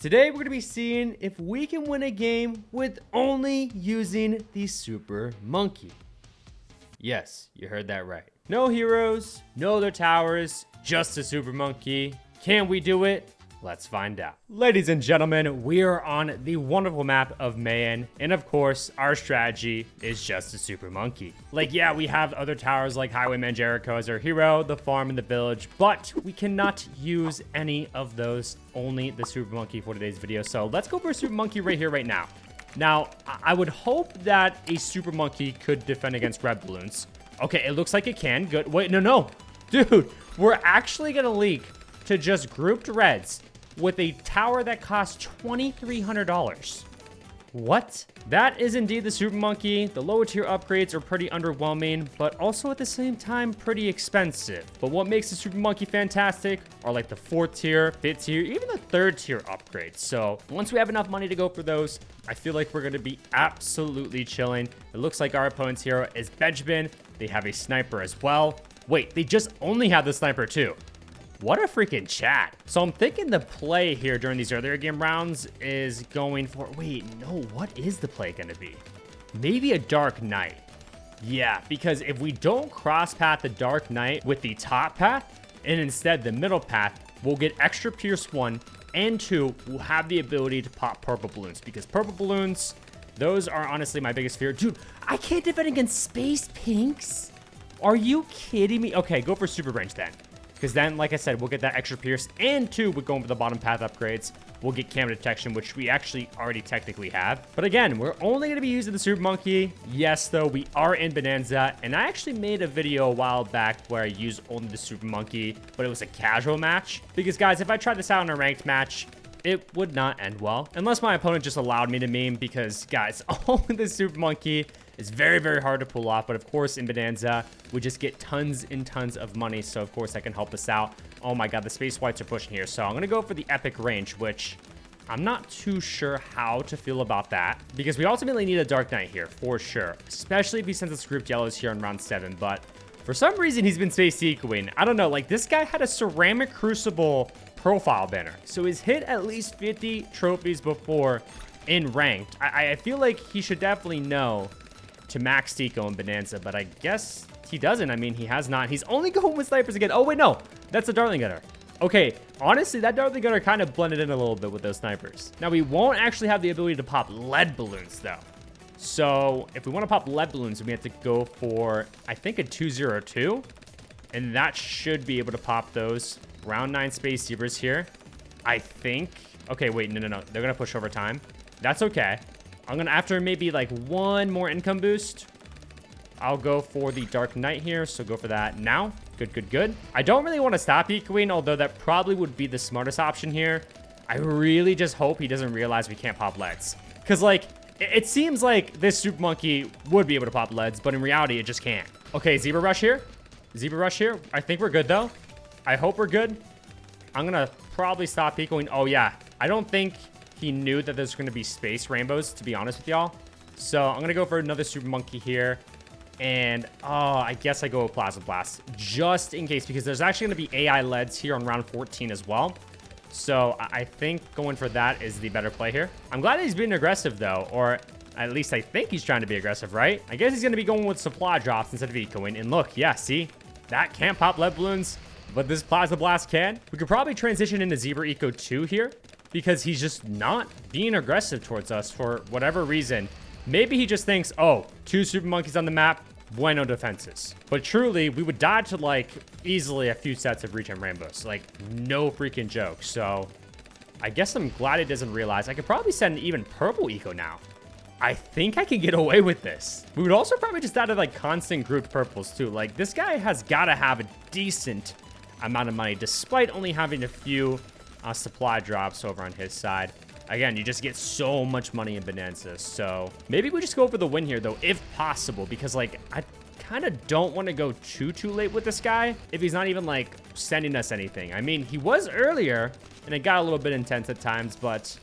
Today, we're going to be seeing if we can win a game with only using the Super Monkey. Yes, you heard that right. No heroes, no other towers, just a Super Monkey. Can we do it? Let's find out. Ladies and gentlemen, we are on the wonderful map of Mayan, and of course, our strategy is just a Super Monkey. Like, yeah, we have other towers like Highwayman Jericho as our hero, the farm, and the village, but we cannot use any of those, only the Super Monkey for today's video. So let's go for a Super Monkey right here, right now. Now, I would hope that a Super Monkey could defend against red balloons. Okay, it looks like it can. Good. Wait, no. Dude, we're actually gonna leak to just grouped reds with a tower that costs $2,300. What? That is indeed the Super Monkey. The lower tier upgrades are pretty underwhelming, but also at the same time pretty expensive. But what makes the Super Monkey fantastic are like the 4th tier, 5th tier, even the 3rd tier upgrades. So once we have enough money to go for those, I feel like we're going to be absolutely chilling. It looks like our opponent's hero is Benjamin. They have a sniper as well. Wait, they just only have the sniper too. What a freaking chat. So I'm thinking the play here during these earlier game rounds is going for, wait, no, what is the play going to be? Maybe a Dark Knight. Yeah, because if we don't cross path the Dark Knight with the top path and instead the middle path, we'll get extra Pierce 1 and 2. We'll have the ability to pop purple balloons because purple balloons, those are honestly my biggest fear. Dude, I can't defend against space pinks. Are you kidding me? Okay, go for super range then. Because then, like I said, we'll get that extra Pierce, and 2, we're going for the bottom path upgrades. We'll get camera detection, which we actually already technically have. But again, we're only going to be using the Super Monkey. Yes, though, we are in Bonanza, and I actually made a video a while back where I used only the Super Monkey, but it was a casual match. Because, guys, if I tried this out in a ranked match, it would not end well. Unless my opponent just allowed me to meme, because, guys, only the Super Monkey is very, very hard to pull off. But of course, in Bonanza, we just get tons and tons of money. So of course, that can help us out. Oh my God, the space whites are pushing here. So I'm going to go for the epic range, which I'm not too sure how to feel about that. Because we ultimately need a Dark Knight here, for sure. Especially if he sends us grouped yellows here in round 7. But for some reason, he's been space ecoing. I don't know, like this guy had a ceramic crucible profile banner. So he's hit at least 50 trophies before in ranked. I feel like he should definitely know to max deco in Bonanza, but I guess he doesn't. I mean, he has not. He's only going with snipers again. Oh, wait, no. That's a Dartling Gunner. Okay, honestly, that Dartling Gunner kind of blended in a little bit with those snipers. Now, we won't actually have the ability to pop lead balloons, though. So, if we want to pop lead balloons, we have to go for, I think, a 202. And that should be able to pop those. Round 9 Space Zebras here. I think. Okay, wait, no. They're going to push over time. That's okay. I'm going to, after maybe like one more income boost, I'll go for the Dark Knight here. So go for that now. Good. I don't really want to stop ecoing, although that probably would be the smartest option here. I really just hope he doesn't realize we can't pop leads. Because like, it seems like this Super Monkey would be able to pop leads, but in reality, it just can't. Okay, Zebra Rush here. I think we're good though. I hope we're good. I'm going to probably stop ecoing. Oh yeah, I don't think he knew that there's going to be space rainbows, to be honest with y'all. So I'm going to go for another Super Monkey here. And, I guess I go with Plasma Blast just in case, because there's actually going to be AI LEDs here on round 14 as well. So I think going for that is the better play here. I'm glad he's being aggressive, though, or at least I think he's trying to be aggressive, right? I guess he's going to be going with supply drops instead of ecoing. And look, yeah, see? That can't pop lead balloons, but this Plasma Blast can. We could probably transition into Zebra Eco 2 here, because he's just not being aggressive towards us for whatever reason. Maybe he just thinks, oh, 2 Super Monkeys on the map, bueno defenses. But truly, we would dodge to like easily a few sets of regen rainbows. Like, no freaking joke. So I guess I'm glad he doesn't realize. I could probably send even purple eco now. I think I can get away with this. We would also probably just add like constant grouped purples too. Like, this guy has got to have a decent amount of money, despite only having a few supply drops over on his side. Again, you just get so much money in Bonanza. So maybe we just go for the win here, though, if possible, because like I kind of don't want to go too late with this guy if he's not even like sending us anything. I mean, he was earlier and it got a little bit intense at times, but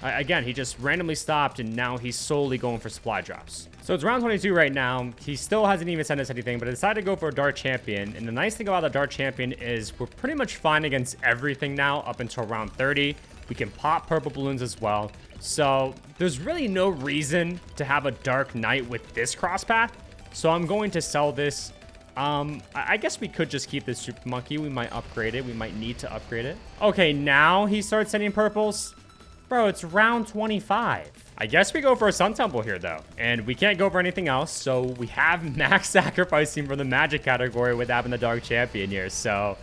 again, he just randomly stopped and now he's solely going for supply drops. So it's round 22 right now. He still hasn't even sent us anything, but I decided to go for a Dart Champion. And the nice thing about the Dart Champion is we're pretty much fine against everything now up until round 30. We can pop purple balloons as well. So there's really no reason to have a Dark Knight with this cross path. So I'm going to sell this. I guess we could just keep this Super Monkey. We might upgrade it. We might need to upgrade it. Okay, now he starts sending purples. Bro, it's round 25. I guess we go for a Sun Temple here, though. And we can't go for anything else. So we have max sacrificing for the magic category with having the Dark Champion here. So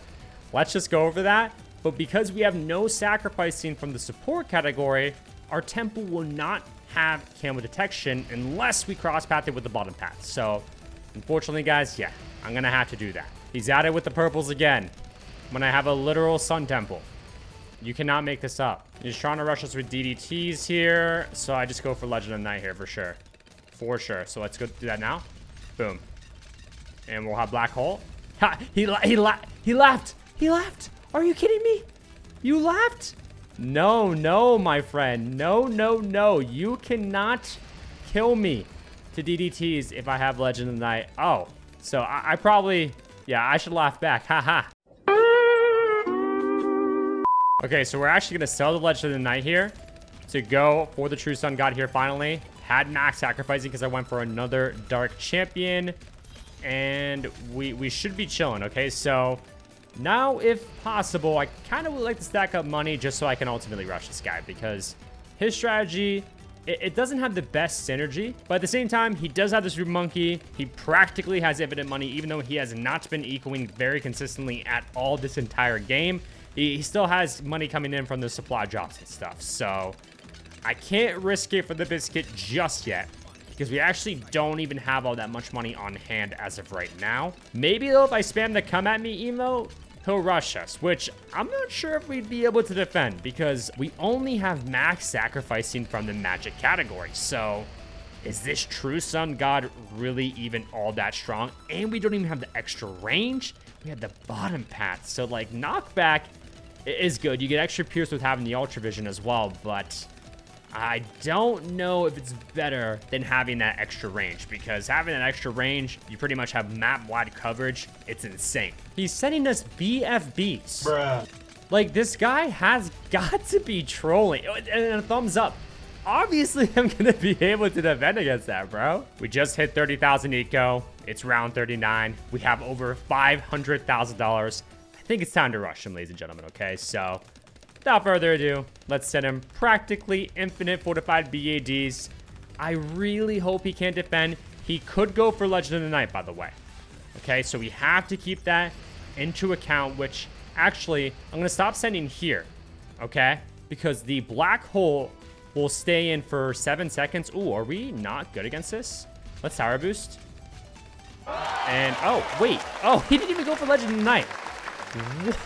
let's just go over that. But because we have no sacrificing from the support category, our temple will not have camo detection unless we cross path it with the bottom path. So unfortunately, guys, yeah, I'm going to have to do that. He's at it with the purples again. When I have a literal Sun Temple. You cannot make this up. He's trying to rush us with DDTs here. So I just go for Legend of Night here for sure. For sure. So let's go do that now. Boom. And we'll have Black Hole. Ha! He laughed. He laughed. Are you kidding me? You laughed? No, no, my friend. No, no, no. You cannot kill me to DDTs if I have Legend of the Night. Oh, so I probably, yeah, I should laugh back. Haha. Okay, so we're actually going to sell the Legend of the Night here to go for the True Sun God here finally. Had max sacrificing because I went for another Dark Champion. And we should be chilling, okay? So now, if possible, I kind of would like to stack up money just so I can ultimately rush this guy because his strategy, it doesn't have the best synergy, but at the same time, he does have this Super Monkey. He practically has infinite money, even though he has not been equaling very consistently at all this entire game. He still has money coming in from the supply drops and stuff, so I can't risk it for the biscuit just yet because we actually don't even have all that much money on hand as of right now. Maybe though, if I spam the come at me emote, he'll rush us, which I'm not sure if we'd be able to defend because we only have max sacrificing from the magic category. So is this True Sun God really even all that strong? And we don't even have the extra range. We had the bottom path. So like knockback is good. You get extra pierce with having the Ultra Vision as well, but I don't know if it's better than having that extra range because having that extra range, you pretty much have map-wide coverage. It's insane. He's sending us BFBs. Bruh. Like, this guy has got to be trolling. And a thumbs up. Obviously, I'm going to be able to defend against that, bro. We just hit 30,000 eco. It's round 39. We have over $500,000. I think it's time to rush him, ladies and gentlemen, okay? So without further ado, let's send him practically infinite fortified BADs. I really hope he can't defend. He could go for Legend of the Night, by the way. Okay, so we have to keep that into account, which actually, I'm going to stop sending here, okay? Because the black hole will stay in for 7 seconds. Ooh, are we not good against this? Let's tower boost. And, oh, wait. Oh, he didn't even go for Legend of the Night. What?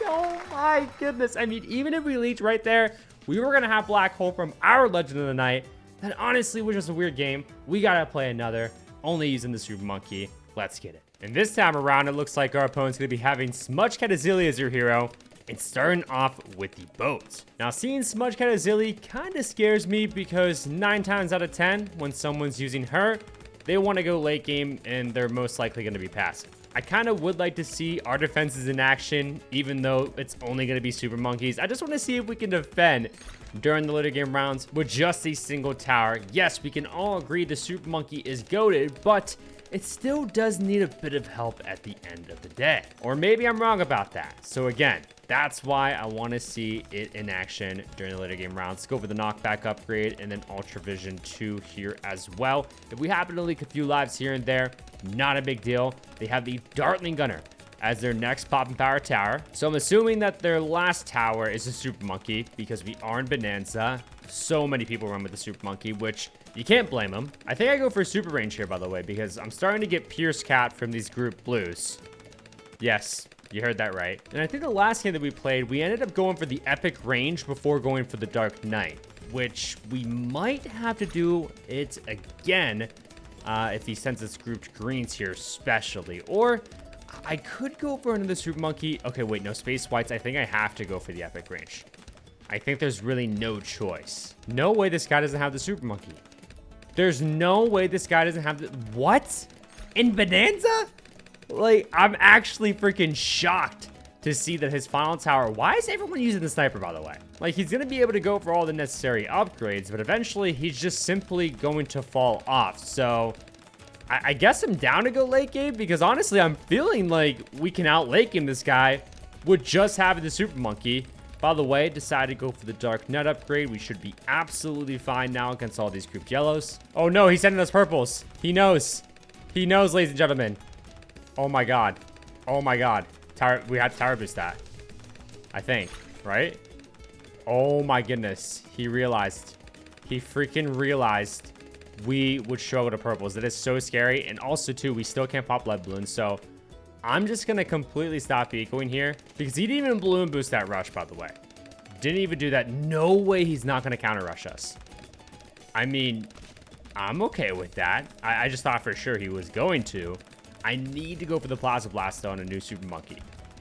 Oh my goodness. I mean, even if we leech right there, we were going to have black hole from our Legend of the Night. That honestly was just a weird game. We got to play another, only using the Super Monkey. Let's get it. And this time around, it looks like our opponent's going to be having Smudge Catazilli as your hero and starting off with the boat. Now, seeing Smudge Catazilli kind of scares me because 9 times out of 10, when someone's using her, they want to go late game and they're most likely going to be passive. I kind of would like to see our defenses in action, even though it's only going to be Super Monkeys. I just want to see if we can defend during the later game rounds with just a single tower. Yes, we can all agree the Super Monkey is goated, but it still does need a bit of help at the end of the day. Or maybe I'm wrong about that. So again, that's why I want to see it in action during the later game rounds. Let's go for the knockback upgrade and then Ultra Vision 2 here as well. If we happen to leak a few lives here and there, not a big deal. They have the Dartling Gunner as their next pop and power tower. So I'm assuming that their last tower is a Super Monkey because we are in Bonanza. So many people run with the Super Monkey, which you can't blame them. I think I go for super range here, by the way, because I'm starting to get Pierce Cat from these group blues. Yes, you heard that right. And I think the last game that we played, we ended up going for the epic range before going for the Dark Knight, which we might have to do it again if he sends us grouped greens here especially. Or I could go for another Super Monkey. Okay, wait, no Space Whites. I think I have to go for the epic range. I think there's really no choice. No way this guy doesn't have the Super Monkey. There's no way this guy doesn't have the... What? In Bonanza? Like, I'm actually freaking shocked to see that his final tower... Why is everyone using the sniper, by the way? Like, he's going to be able to go for all the necessary upgrades, but eventually he's just simply going to fall off. So I guess I'm down to go late game because honestly, I'm feeling like we can out late game this guy with just having the super monkey. By the way, decided to go for the dark net upgrade. We should be absolutely fine now against all these grouped yellows. Oh no, he's sending us purples. He knows. He knows, ladies and gentlemen. Oh my god. Oh my god. We had to tower boost that. I think, right? Oh my goodness. He realized. He freaking realized we would struggle to purples. That is so scary. And also, too, we still can't pop lead balloons. So I'm just going to completely stop ecoing here. Because he didn't even balloon boost that rush, by the way. Didn't even do that. No way he's not going to counter rush us. I mean, I'm okay with that. I just thought for sure he was going to. I need to go for the Plaza Blast on a new Super Monkey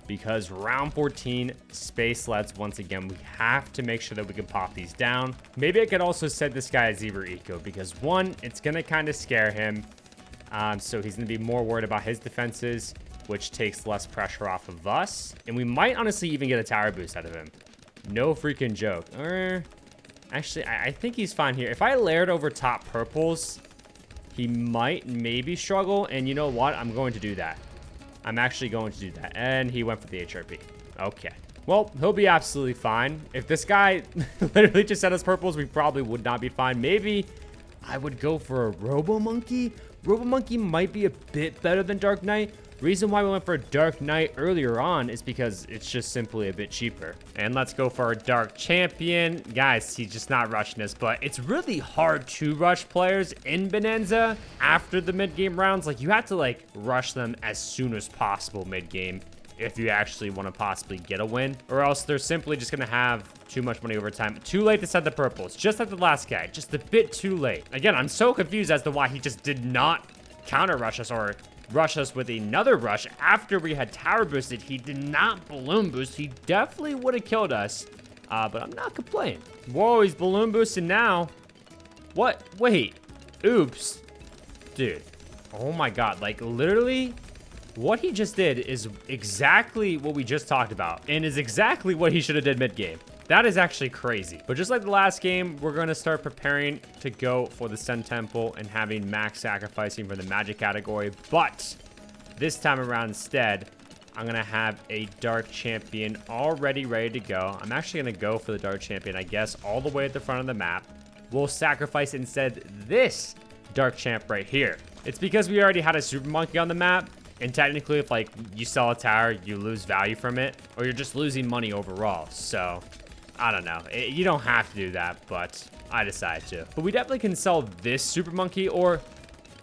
because round 14 space sleds once again. We have to make sure that we can pop these down. Maybe I could also set this guy as Zebra Eco because one, it's gonna kind of scare him, so he's gonna be more worried about his defenses, which takes less pressure off of us, and we might honestly even get a tower boost out of him. No freaking joke. Actually, I think he's fine here. If I layered over top purples, he might maybe struggle, and you know what? I'm going to do that. I'm actually going to do that. And he went for the HRP. Okay. Well, he'll be absolutely fine. If this guy literally just sent us purples, we probably would not be fine. Maybe I would go for a Robo Monkey. Robo Monkey might be a bit better than Dark Knight. Reason why we went for a Dark Knight earlier on is because it's just simply a bit cheaper. And let's go for our Dark Champion. Guys, he's just not rushing us, but it's really hard to rush players in Bonanza after the mid-game rounds. Like, you have to, like, rush them as soon as possible mid-game if you actually want to possibly get a win, or else they're simply just going to have too much money over time. Too late to set the purples, just like the last guy, just a bit too late. Again, I'm so confused as to why he just did not counter rush us or rush us with another rush after we had tower boosted. He did not balloon boost. He definitely would have killed us, but I'm not complaining. Whoa, he's balloon boosted now. What? Wait. Oops. Dude. Oh my god. Like, literally, what he just did is exactly what we just talked about, and is exactly what he should have did mid-game. That is actually crazy. But just like the last game, we're going to start preparing to go for the Sun Temple and having max sacrificing for the magic category. But this time around instead, I'm going to have a Dark Champion already ready to go. I'm actually going to go for the Dark Champion, I guess, all the way at the front of the map. We'll sacrifice instead this Dark Champ right here. It's because we already had a Super Monkey on the map. And technically, if, like, you sell a tower, you lose value from it. Or you're just losing money overall. So I don't know. You don't have to do that, but I decided to. But we definitely can sell this Super Monkey, or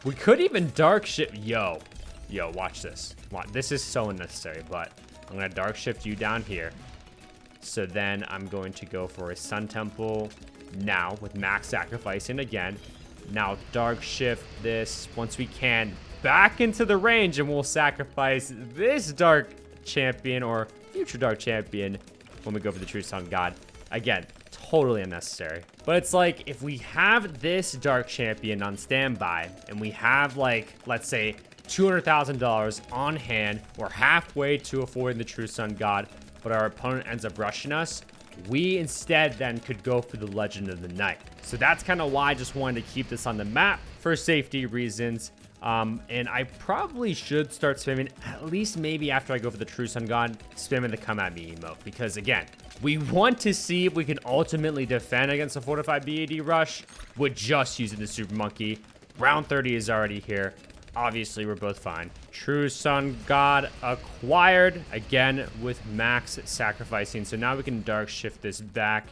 we could even dark shift. Yo, watch this. This is so unnecessary, but I'm going to dark shift you down here. So then I'm going to go for a Sun Temple now with max sacrificing again. Now dark shift this once we can back into the range, and we'll sacrifice this Dark Champion or future Dark Champion when we go for the True Sun God. Again, totally unnecessary. But it's like, if we have this Dark Champion on standby, and we have, like, let's say, $200,000 on hand, we're halfway to affording the True Sun God, but our opponent ends up rushing us, we instead then could go for the Legend of the Night. So that's kind of why I just wanted to keep this on the map for safety reasons. And I probably should start spamming, at least maybe after I go for the True Sun God, spamming the Come At Me emote. Because again, we want to see if we can ultimately defend against a fortified BAD rush with just using the Super Monkey. Round 30 is already here. Obviously, we're both fine. True Sun God acquired, again, with max sacrificing. So now we can dark shift this back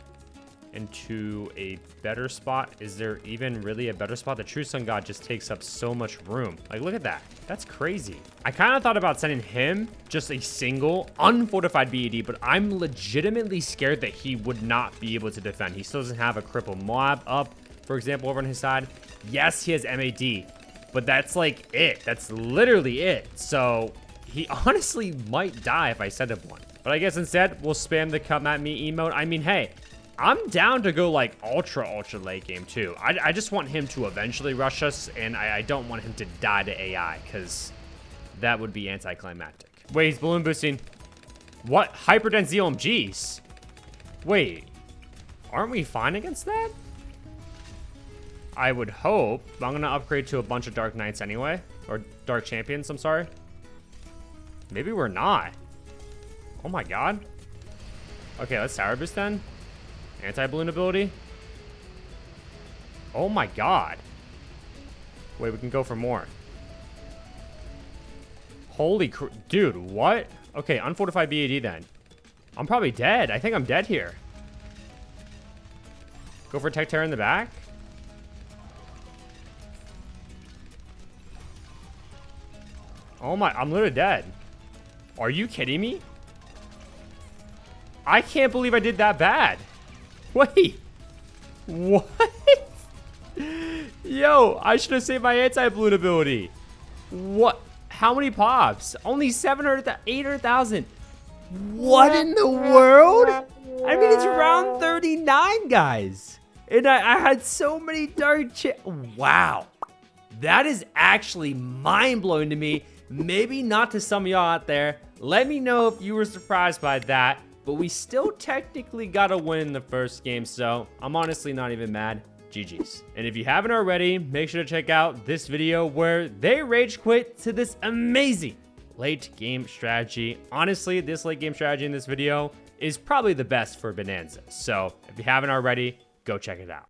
into a better spot. Is there even really a better spot? The True Sun God just takes up so much room. Like, look at that. That's crazy. I kind of thought about sending him just a single unfortified BAD, but I'm legitimately scared that he would not be able to defend. He still doesn't have a cripple mob up, for example, over on his side. Yes, he has MAD, but that's like it. That's literally it. So he honestly might die if I send him one. But I guess instead, we'll spam the Come At Me emote. I mean, hey, I'm down to go like ultra late game too. I just want him to eventually rush us, and I don't want him to die to AI, because that would be anticlimactic. Wait, he's balloon boosting. What? Hyperdense ZOMGs? Wait. Aren't we fine against that? I would hope. But I'm going to upgrade to a bunch of Dark Knights anyway. Or Dark Champions, I'm sorry. Maybe we're not. Oh my god. Okay, let's Tower Boost then. Anti-balloon ability. Oh my god. Wait, we can go for more. Holy dude, what? Okay, unfortified BAD then. I'm probably dead. I think I'm dead here. Go for Tech Terror in the back. Oh my, I'm literally dead. Are you kidding me? I can't believe I did that bad. Wait. What? Yo, I should have saved my anti-balloon ability. What? How many pops? Only 800,000. What in the world? I mean, it's round 39, guys. And I had so many wow. That is actually mind-blowing to me. Maybe not to some of y'all out there. Let me know if you were surprised by that. But we still technically got a win in the first game, so I'm honestly not even mad. GG's. And if you haven't already, make sure to check out this video where they rage quit to this amazing late game strategy. Honestly, this late game strategy in this video is probably the best for Bonanza. So if you haven't already, go check it out.